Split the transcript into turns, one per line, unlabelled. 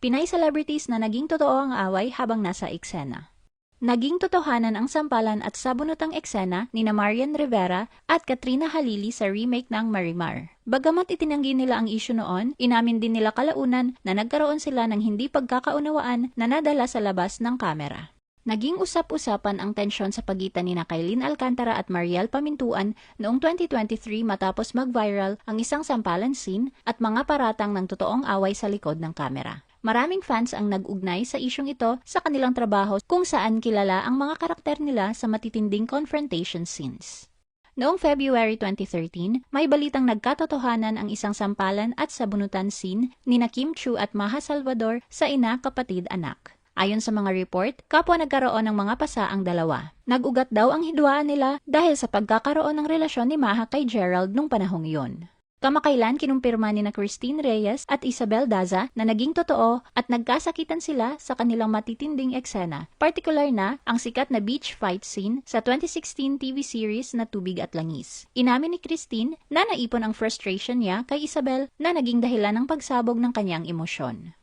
Pinay celebrities na naging totoo ang away habang nasa eksena. Naging totohanan ang sampalan at sabunotang eksena ni Marian Rivera at Katrina Halili sa remake ng Marimar. Bagamat itinanggi nila ang issue noon, inamin din nila kalaunan na nagkaroon sila ng hindi pagkakaunawaan na nadala sa labas ng kamera. Naging usap-usapan ang tensyon sa pagitan ni Kailin Alcantara at Mariel Pamintuan noong 2023 matapos mag-viral ang isang sampalan scene at mga paratang ng totoong away sa likod ng kamera. Maraming fans ang nag-ugnay sa isyong ito sa kanilang trabaho kung saan kilala ang mga karakter nila sa matitinding confrontation scenes. Noong February 2013, may balitang nagkatotohanan ang isang sampalan at sabunutan scene ni Kim Chiu at Maha Salvador sa ina, kapatid, anak. Ayon sa mga report, kapwa nagkaroon ng mga pasa ang dalawa. Nag-ugat daw ang hidwaan nila dahil sa pagkakaroon ng relasyon ni Maha kay Gerald nung panahong iyon. Kamakailan kinumpirma ni Christine Reyes at Isabel Daza na naging totoo at nagkasakitan sila sa kanilang matitinding eksena, partikular na ang sikat na beach fight scene sa 2016 TV series na Tubig at Langis. Inamin ni Christine na naipon ang frustration niya kay Isabel na naging dahilan ng pagsabog ng kanyang emosyon.